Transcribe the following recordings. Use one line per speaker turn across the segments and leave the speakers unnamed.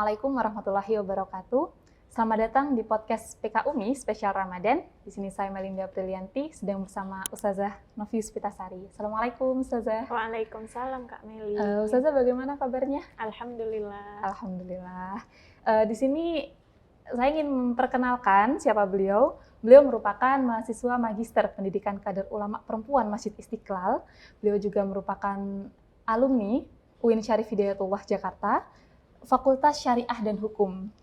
Assalamualaikum warahmatullahi wabarakatuh. Selamat datang di podcast PK Umi Spesial Ramadan. Di sini saya Melinda Aprilianti sedang bersama Ustazah Novius Pitasari. Assalamualaikum Ustazah.
Waalaikumsalam Kak Meli.
Ustazah bagaimana kabarnya?
Alhamdulillah.
Alhamdulillah. Di sini saya ingin memperkenalkan siapa beliau. Beliau merupakan mahasiswa Magister Pendidikan Kader Ulama Perempuan Masjid Istiqlal. Beliau juga merupakan alumni UIN Syarif Hidayatullah Jakarta, Fakultas Syariah dan Hukum.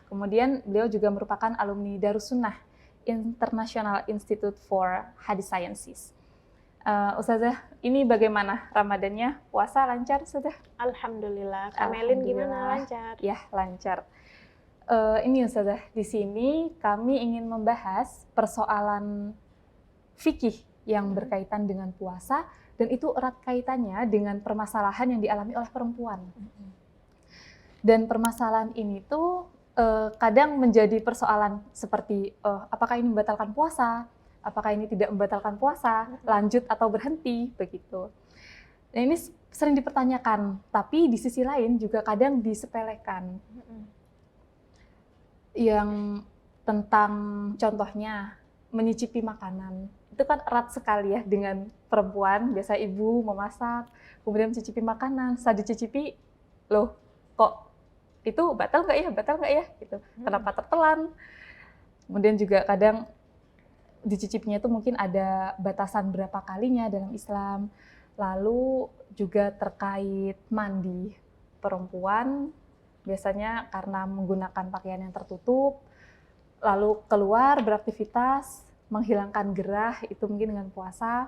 Kemudian beliau juga merupakan alumni Darussunnah International Institute for Hadith Sciences. Ustazah, ini bagaimana Ramadannya? Puasa lancar, Ustazah?
Alhamdulillah. Kak Melin gimana, lancar?
Ya, lancar. Ini Ustazah, di sini kami ingin membahas persoalan fikih yang berkaitan dengan puasa, dan itu erat kaitannya dengan permasalahan yang dialami oleh perempuan. Dan permasalahan ini tuh kadang menjadi persoalan seperti apakah ini membatalkan puasa, apakah ini tidak membatalkan puasa, lanjut atau berhenti, begitu. Nah, ini sering dipertanyakan, tapi di sisi lain juga kadang disepelekan. Yang tentang contohnya menyicipi makanan, itu kan erat sekali ya dengan perempuan. Biasa ibu memasak, kemudian mencicipi makanan, saat dicicipi, loh kok itu batal nggak ya, gitu. Kenapa tertelan? Kemudian juga kadang dicicipnya itu mungkin ada batasan berapa kalinya dalam Islam. Lalu juga terkait mandi, perempuan biasanya karena menggunakan pakaian yang tertutup, lalu keluar beraktivitas, menghilangkan gerah, itu mungkin dengan puasa.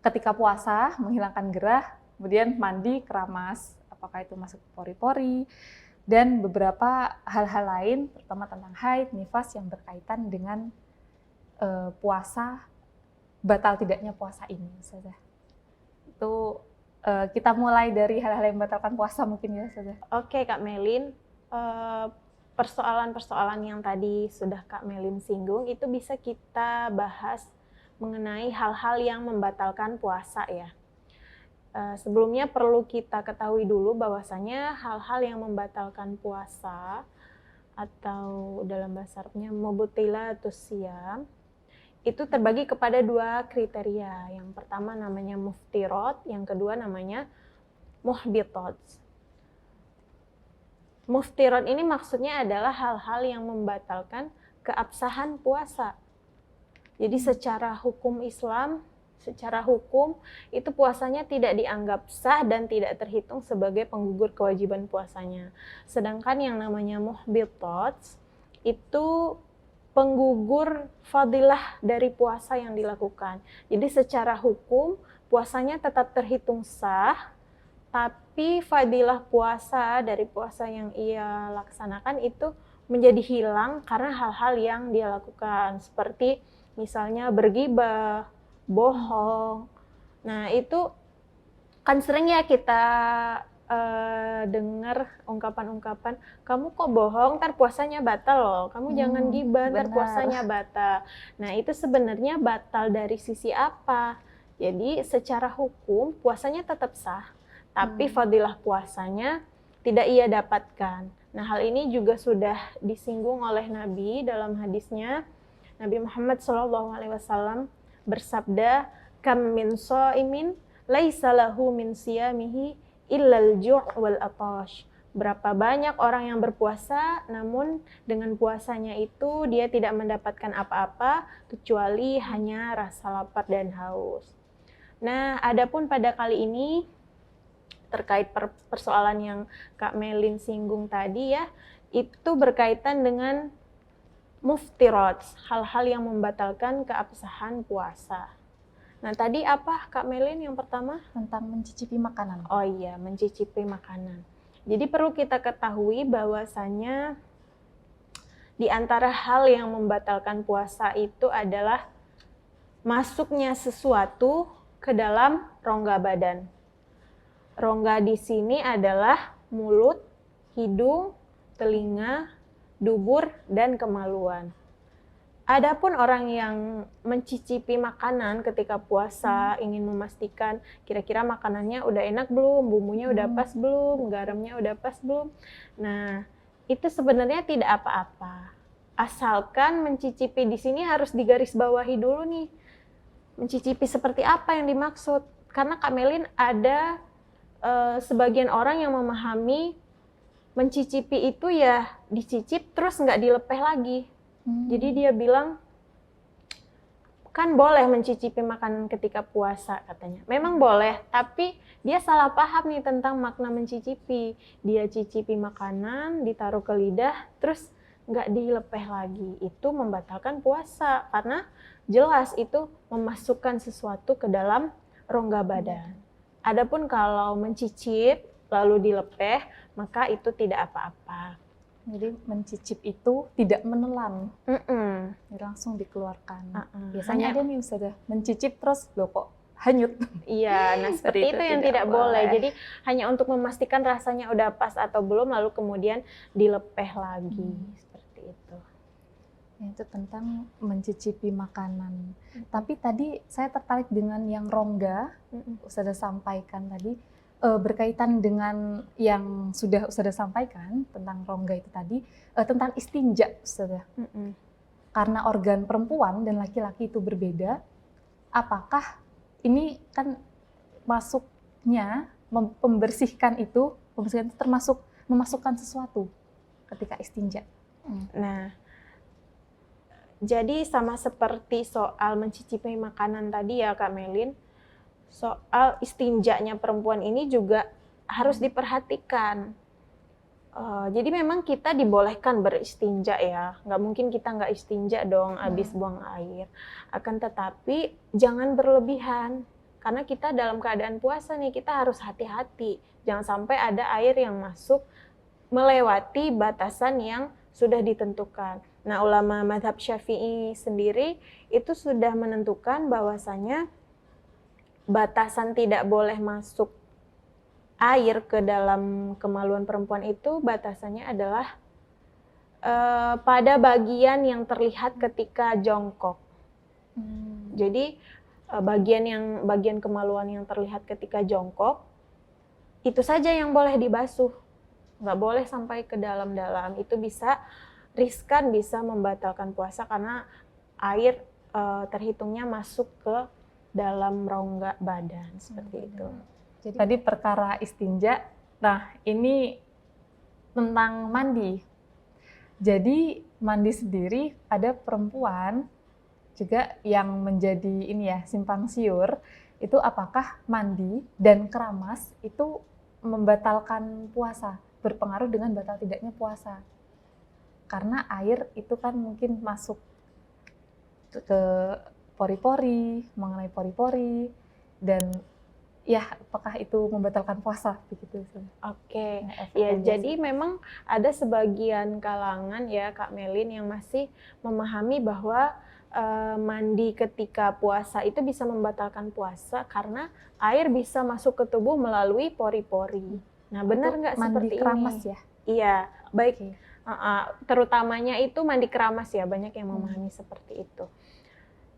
Ketika puasa, menghilangkan gerah, kemudian mandi, keramas, apakah itu masuk pori-pori, dan beberapa hal-hal lain, terutama tentang haid, nifas yang berkaitan dengan puasa, batal tidaknya puasa ini. Itu kita mulai dari hal-hal yang membatalkan puasa mungkin ya, Ustazah.
Oke Kak Melin, persoalan-persoalan yang tadi sudah Kak Melin singgung itu bisa kita bahas mengenai hal-hal yang membatalkan puasa ya. Sebelumnya perlu kita ketahui dulu bahwasanya hal-hal yang membatalkan puasa atau dalam bahasa Arabnya mubtilatus shiyam itu terbagi kepada dua kriteria. Yang pertama namanya muftirat, yang kedua namanya muhbitat. Muftirat ini maksudnya adalah hal-hal yang membatalkan keabsahan puasa. Jadi secara hukum Islam, secara hukum itu puasanya tidak dianggap sah dan tidak terhitung sebagai penggugur kewajiban puasanya. Sedangkan yang namanya muhbitat itu penggugur fadilah dari puasa yang dilakukan. Jadi secara hukum puasanya tetap terhitung sah, tapi fadilah puasa dari puasa yang ia laksanakan itu menjadi hilang karena hal-hal yang dia lakukan, seperti misalnya bergibah, bohong. Nah, itu kan sering ya kita dengar ungkapan-ungkapan, kamu kok bohong, ntar puasanya batal loh, kamu jangan gibah, ntar puasanya batal. Nah, itu sebenarnya batal dari sisi apa? Jadi secara hukum puasanya tetap sah, tapi fadilah puasanya tidak ia dapatkan. Nah, hal ini juga sudah disinggung oleh Nabi dalam hadisnya. Nabi Muhammad SAW bersabda, kam min shaimin laisa lahu min siyamihi illal ju' wal atash. Berapa banyak orang yang berpuasa namun dengan puasanya itu dia tidak mendapatkan apa-apa kecuali hanya rasa lapar dan haus. Nah, adapun pada kali ini terkait persoalan yang Kak Melin singgung tadi ya, itu berkaitan dengan muftirat, hal-hal yang membatalkan keabsahan puasa. Nah, tadi apa Kak Melin yang pertama?
Tentang mencicipi makanan.
Oh iya, mencicipi makanan. Jadi perlu kita ketahui bahwasanya di antara hal yang membatalkan puasa itu adalah masuknya sesuatu ke dalam rongga badan. Rongga di sini adalah mulut, hidung, telinga, dubur, dan kemaluan. Adapun orang yang mencicipi makanan ketika puasa, ingin memastikan kira-kira makanannya udah enak belum, bumbunya udah pas belum, garamnya udah pas belum. Nah, itu sebenarnya tidak apa-apa. Asalkan mencicipi di sini harus digarisbawahi dulu nih. Mencicipi seperti apa yang dimaksud. Karena Kak Melin ada sebagian orang yang memahami mencicipi itu ya dicicip terus nggak dilepeh lagi. Jadi dia bilang, kan boleh mencicipi makanan ketika puasa katanya. Memang boleh, tapi dia salah paham nih tentang makna mencicipi. Dia cicipi makanan, ditaruh ke lidah, terus nggak dilepeh lagi. Itu membatalkan puasa, karena jelas itu memasukkan sesuatu ke dalam rongga badan. Adapun kalau mencicip, lalu dilepeh, maka itu tidak apa-apa.
Jadi mencicip itu tidak menelan, langsung dikeluarkan. Biasanya ada nih Ustazah, mencicip terus loh kok hanyut.
Iya, nah seperti itu yang tidak boleh. Jadi hanya untuk memastikan rasanya udah pas atau belum, lalu kemudian dilepeh lagi. Seperti itu.
Itu tentang mencicipi makanan. Tapi tadi saya tertarik dengan yang rongga, Ustazah sampaikan tadi. Berkaitan dengan yang sudah Ustazah sampaikan tentang rongga itu tadi, tentang istinja Ustazah. Karena organ perempuan dan laki-laki itu berbeda, apakah ini kan masuknya membersihkan itu termasuk memasukkan sesuatu ketika istinja?
Nah, jadi sama seperti soal mencicipi makanan tadi ya Kak Melin, soal istinjanya perempuan ini juga harus diperhatikan. Jadi memang kita dibolehkan beristinja ya, nggak mungkin kita nggak istinja dong habis buang air. Akan tetapi jangan berlebihan, karena kita dalam keadaan puasa nih, kita harus hati-hati. Jangan sampai ada air yang masuk melewati batasan yang sudah ditentukan. Nah, ulama mazhab Syafi'i sendiri itu sudah menentukan bahwasanya batasan tidak boleh masuk air ke dalam kemaluan perempuan itu batasannya adalah pada bagian yang terlihat ketika jongkok. Jadi bagian kemaluan yang terlihat ketika jongkok itu saja yang boleh dibasuh, nggak boleh sampai ke dalam-dalam. Itu bisa riskan, bisa membatalkan puasa karena air terhitungnya masuk ke dalam rongga badan seperti itu.
Jadi tadi perkara istinja, nah ini tentang mandi. Jadi mandi sendiri ada perempuan juga yang menjadi ini ya simpang siur, itu apakah mandi dan keramas itu membatalkan puasa, berpengaruh dengan batal tidaknya puasa. Karena air itu kan mungkin masuk ke pori-pori, mengenai pori-pori, dan ya apakah itu membatalkan puasa begitu?
Oke, ya jadi memang ada sebagian kalangan ya Kak Melin yang masih memahami bahwa mandi ketika puasa itu bisa membatalkan puasa karena air bisa masuk ke tubuh melalui pori-pori. Nah, benar nggak seperti ini? Mandi
keramas ya?
Iya, baik. Terutamanya itu mandi keramas ya, banyak yang memahami seperti itu.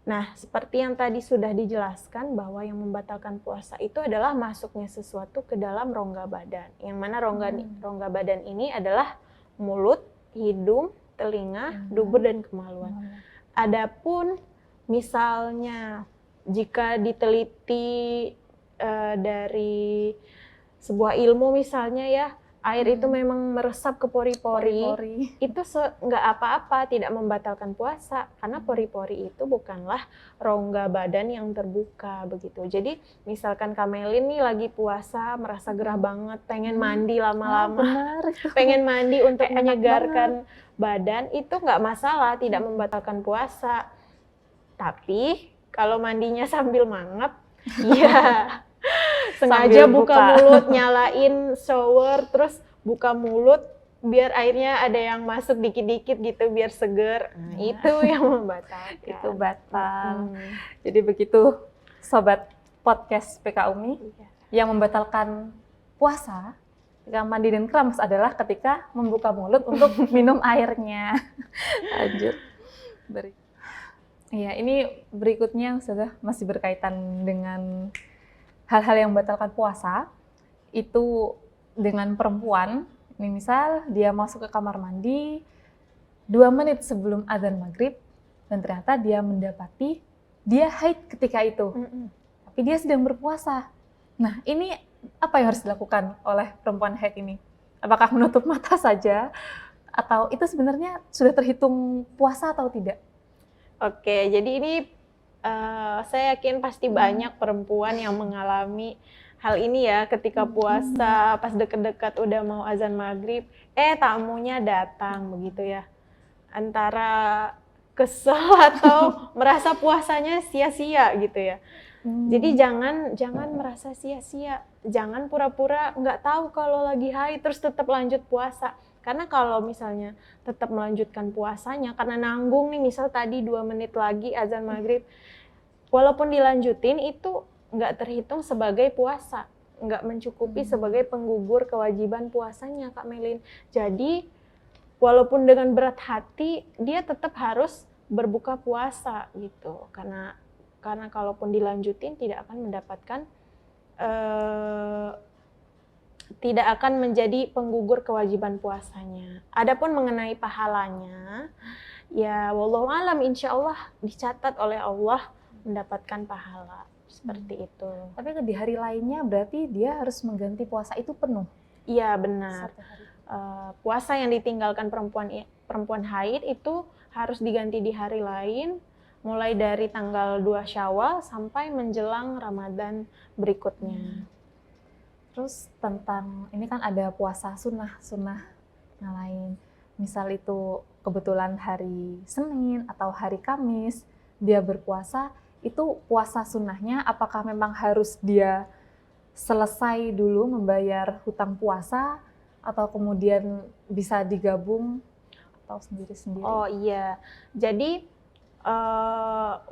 Nah, seperti yang tadi sudah dijelaskan bahwa yang membatalkan puasa itu adalah masuknya sesuatu ke dalam rongga badan. Yang mana rongga badan ini adalah mulut, hidung, telinga, dubur, dan kemaluan. Adapun misalnya jika diteliti dari sebuah ilmu misalnya ya, air itu memang meresap ke pori-pori, itu nggak apa-apa, tidak membatalkan puasa, karena pori-pori itu bukanlah rongga badan yang terbuka begitu. Jadi misalkan Kak Melin nih lagi puasa, merasa gerah banget, pengen mandi lama-lama, pengen mandi untuk menyegarkan badan, itu nggak masalah, tidak membatalkan puasa. Tapi kalau mandinya sambil mangap, ya sengaja buka mulut, nyalain shower, terus buka mulut biar airnya ada yang masuk dikit-dikit gitu biar seger. Nah, itu yang membatalkan.
Itu batal. Jadi begitu sobat podcast PK Umi, yang membatalkan puasa ketika mandi dan keramas adalah ketika membuka mulut untuk minum airnya. Lanjut. Iya, ini berikutnya sudah masih berkaitan dengan hal-hal yang membatalkan puasa. Itu dengan perempuan, ini misal dia masuk ke kamar mandi 2 menit sebelum azan maghrib, dan ternyata dia mendapati dia haid ketika itu, tapi dia sedang berpuasa. Nah, ini apa yang harus dilakukan oleh perempuan haid ini? Apakah menutup mata saja, atau itu sebenarnya sudah terhitung puasa atau tidak?
Oke, jadi ini saya yakin pasti banyak perempuan yang mengalami hal ini ya, ketika puasa, pas deket-deket udah mau azan maghrib, tamunya datang begitu ya. Antara kesel atau merasa puasanya sia-sia gitu ya. Jadi jangan merasa sia-sia, jangan pura-pura nggak tahu kalau lagi haid terus tetap lanjut puasa. Karena kalau misalnya tetap melanjutkan puasanya karena nanggung nih, misal tadi 2 menit lagi azan maghrib, walaupun dilanjutin itu nggak terhitung sebagai puasa, nggak mencukupi sebagai penggugur kewajiban puasanya, Kak Melin. Jadi walaupun dengan berat hati dia tetap harus berbuka puasa gitu, karena kalaupun dilanjutin tidak akan mendapatkan tidak akan menjadi penggugur kewajiban puasanya. Adapun mengenai pahalanya, ya wallahu alam, insya Allah dicatat oleh Allah mendapatkan pahala seperti itu.
Tapi di hari lainnya berarti dia harus mengganti puasa itu penuh?
Iya benar.
1 hari.
Puasa yang ditinggalkan perempuan haid itu harus diganti di hari lain, mulai dari tanggal 2 Syawal sampai menjelang Ramadan berikutnya.
Terus tentang, ini kan ada puasa sunnah yang lain. Misal itu kebetulan hari Senin atau hari Kamis, dia berpuasa, itu puasa sunnahnya apakah memang harus dia selesai dulu membayar hutang puasa, atau kemudian bisa digabung atau sendiri-sendiri?
Oh iya, jadi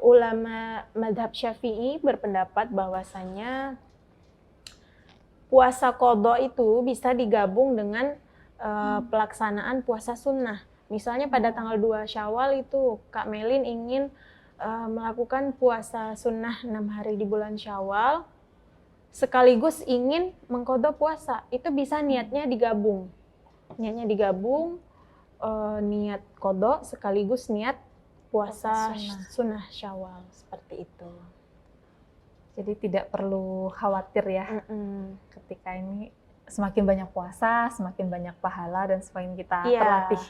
ulama madhab Syafi'i berpendapat bahwasanya puasa qadha itu bisa digabung dengan pelaksanaan puasa sunnah. Misalnya pada tanggal 2 Syawal itu Kak Melin ingin melakukan puasa sunnah 6 hari di bulan Syawal, sekaligus ingin mengqadha puasa, itu bisa niatnya digabung. Niatnya digabung, niat qadha sekaligus niat puasa sunnah Syawal, seperti itu.
Jadi tidak perlu khawatir ya, ketika ini semakin banyak puasa, semakin banyak pahala, dan semakin kita terlatih.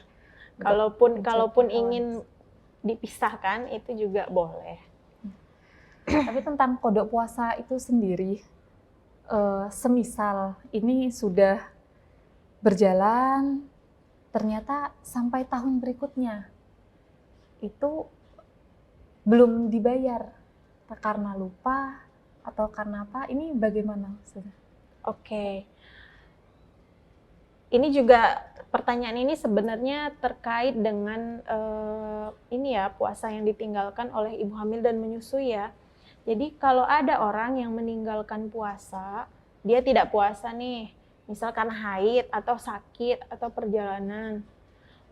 Kalaupun ingin dipisahkan itu juga boleh.
Tapi tentang kodok puasa itu sendiri, semisal ini sudah berjalan, ternyata sampai tahun berikutnya itu belum dibayar, karena lupa atau karena apa, ini bagaimana?
Oke. Ini juga, pertanyaan ini sebenarnya terkait dengan ini ya, puasa yang ditinggalkan oleh ibu hamil dan menyusui ya. Jadi kalau ada orang yang meninggalkan puasa, dia tidak puasa nih, misal karena haid atau sakit atau perjalanan,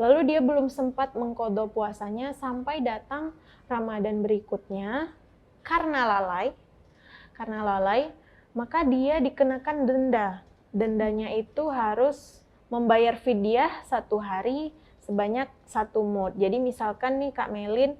lalu dia belum sempat mengqadha puasanya sampai datang Ramadan berikutnya karena lalai, maka dia dikenakan denda. Dendanya itu harus membayar fidyah 1 hari sebanyak 1 mud. Jadi misalkan nih Kak Melin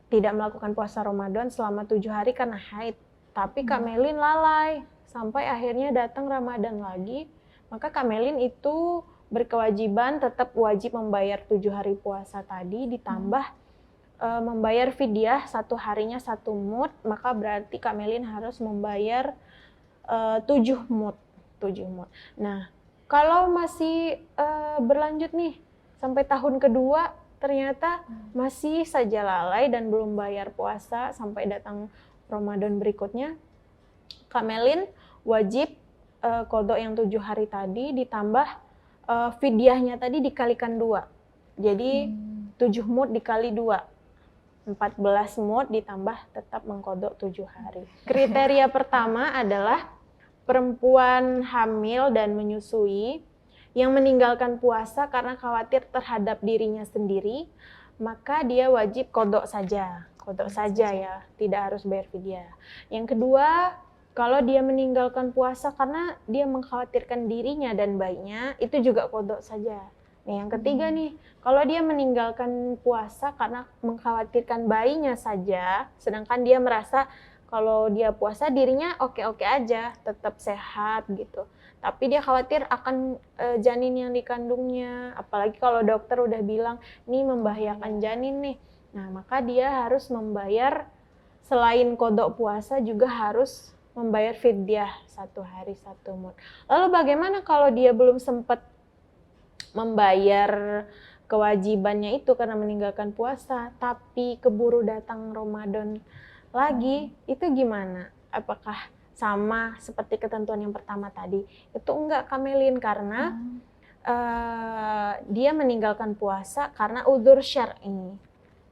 tidak melakukan puasa Ramadan selama 7 hari karena haid, tapi Kak Melin lalai sampai akhirnya datang Ramadan lagi, maka Kak Melin itu berkewajiban tetap wajib membayar 7 hari puasa tadi, ditambah membayar fidyah 1 harinya 1 mud, maka berarti Kak Melin harus membayar 7 mud. Nah, kalau masih berlanjut nih sampai tahun kedua, ternyata masih saja lalai dan belum bayar puasa sampai datang Ramadan berikutnya, Kak Melin wajib qadha yang 7 hari tadi, ditambah fidyahnya tadi dikalikan 2. Jadi 7 mud dikali 2. 14 mud ditambah tetap mengqadha 7 hari. Kriteria pertama adalah perempuan hamil dan menyusui yang meninggalkan puasa karena khawatir terhadap dirinya sendiri, maka dia wajib qadha saja ya, tidak harus bayar fidyah. Yang kedua, kalau dia meninggalkan puasa karena dia mengkhawatirkan dirinya dan bayinya, itu juga qadha saja. Nih, yang ketiga nih, kalau dia meninggalkan puasa karena mengkhawatirkan bayinya saja, sedangkan dia merasa kalau dia puasa dirinya oke-oke aja, tetap sehat gitu. Tapi dia khawatir akan janin yang dikandungnya, apalagi kalau dokter udah bilang, ini membahayakan janin nih. Nah, maka dia harus membayar, selain qadha puasa juga harus membayar fidyah 1 hari 1 mud. Lalu bagaimana kalau dia belum sempat membayar kewajibannya itu karena meninggalkan puasa, tapi keburu datang Ramadan lagi, itu gimana? Apakah sama seperti ketentuan yang pertama tadi? Itu enggak, Kamelin, karena dia meninggalkan puasa karena udzur syar'i.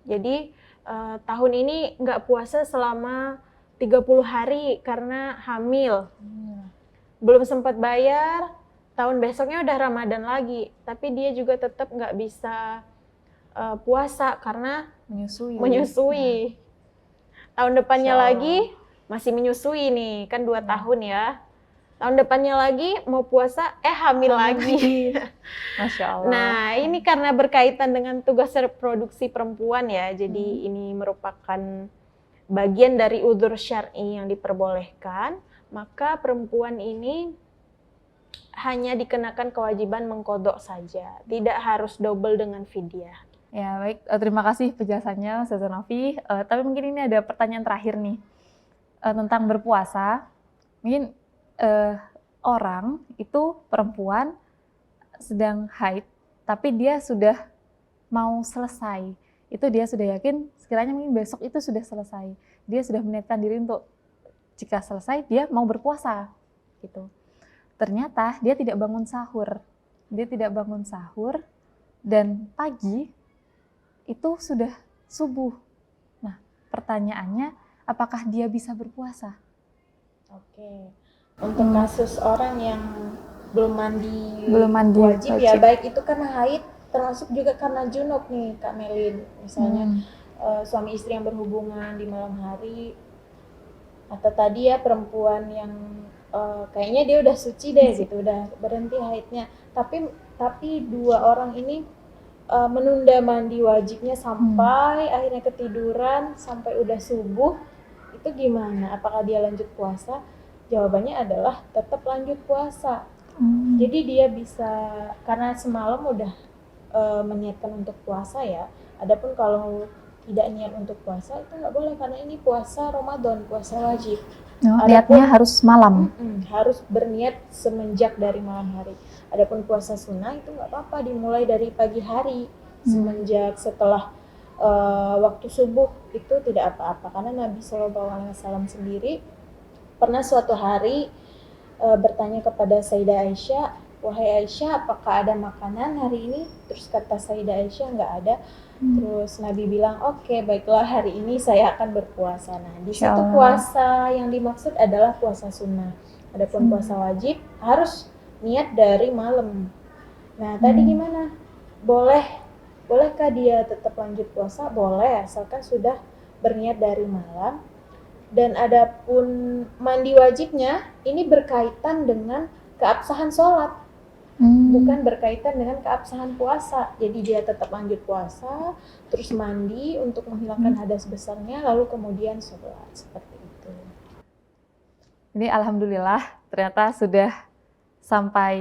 Jadi tahun ini enggak puasa selama 30 hari karena hamil. Belum sempat bayar, tahun besoknya udah Ramadan lagi, tapi dia juga tetap nggak bisa puasa karena menyusui. Tahun depannya lagi masih menyusui nih, kan 2 tahun ya. Tahun depannya lagi mau puasa, hamil lagi.
Masya Allah.
Nah, ini karena berkaitan dengan tugas reproduksi perempuan ya, jadi ini merupakan bagian dari udzur syar'i yang diperbolehkan, maka perempuan ini hanya dikenakan kewajiban mengqadha saja, tidak harus double dengan fidyah.
Ya baik, terima kasih penjelasannya Ustazah Novi. Tapi mungkin ini ada pertanyaan terakhir nih tentang berpuasa. Mungkin orang itu perempuan sedang haid, tapi dia sudah mau selesai. Itu dia sudah yakin sekiranya mungkin besok itu sudah selesai. Dia sudah meniatkan diri untuk jika selesai dia mau berpuasa gitu. Ternyata dia tidak bangun sahur. Dia tidak bangun sahur dan pagi itu sudah subuh. Nah, pertanyaannya apakah dia bisa berpuasa?
Oke. Untuk kasus orang yang belum mandi wajib ya, baik itu karena haid, termasuk juga karena junub nih Kak Melin. Misalnya suami istri yang berhubungan di malam hari, atau tadi ya perempuan yang kayaknya dia udah suci deh gitu, udah berhenti haidnya, tapi 2 orang ini menunda mandi wajibnya sampai akhirnya ketiduran sampai udah subuh, itu gimana? Apakah dia lanjut puasa? Jawabannya adalah tetap lanjut puasa. Jadi dia bisa, karena semalam udah meniatkan untuk puasa ya. Adapun kalau tidak niat untuk puasa itu nggak boleh, karena ini puasa Ramadan, puasa wajib.
Niatnya harus malam.
Harus berniat semenjak dari malam hari. Adapun puasa sunnah itu nggak apa-apa, dimulai dari pagi hari, semenjak setelah waktu subuh itu tidak apa-apa, karena Nabi SAW sendiri pernah suatu hari bertanya kepada Sayyidah Aisyah, wahai Aisyah, apakah ada makanan hari ini? Terus kata Sayyidah Aisyah, nggak ada. Terus Nabi bilang, oke, baiklah, hari ini saya akan berpuasa. Nah, di situ puasa yang dimaksud adalah puasa sunnah. Adapun puasa wajib harus niat dari malam. Nah, tadi gimana? Bolehkah dia tetap lanjut puasa? Boleh, asalkan sudah berniat dari malam. Dan adapun mandi wajibnya ini berkaitan dengan keabsahan sholat, bukan berkaitan dengan keabsahan puasa. Jadi dia tetap lanjut puasa, terus mandi untuk menghilangkan hadas besarnya, lalu kemudian sholat, seperti itu.
Jadi alhamdulillah ternyata sudah sampai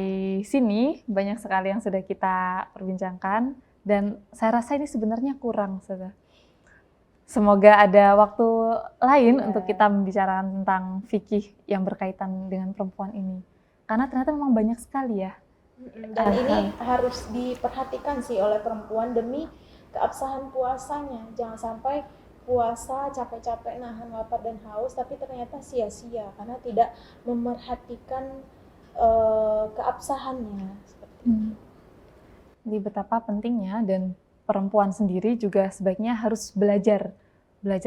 sini, banyak sekali yang sudah kita perbincangkan, dan saya rasa ini sebenarnya kurang, Ustazah. Semoga ada waktu lain untuk kita membicarakan tentang fikih yang berkaitan dengan perempuan ini. Karena ternyata memang banyak sekali ya.
Dan ini harus diperhatikan sih oleh perempuan demi keabsahan puasanya. Jangan sampai puasa capek-capek nahan lapar dan haus, tapi ternyata sia-sia karena tidak memerhatikan keabsahannya. Seperti itu.
Jadi betapa pentingnya, dan perempuan sendiri juga sebaiknya harus belajar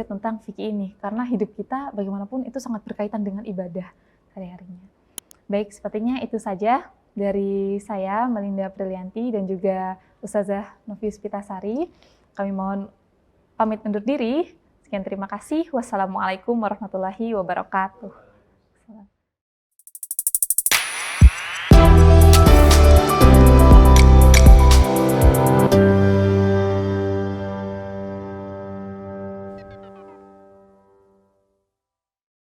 tentang fikih ini, karena hidup kita bagaimanapun itu sangat berkaitan dengan ibadah sehari-harinya. Baik, sepertinya itu saja dari saya, Melinda Prilianti, dan juga Ustazah Novi Spitasari. Kami mohon pamit undur diri. Sekian terima kasih. Wassalamualaikum warahmatullahi wabarakatuh.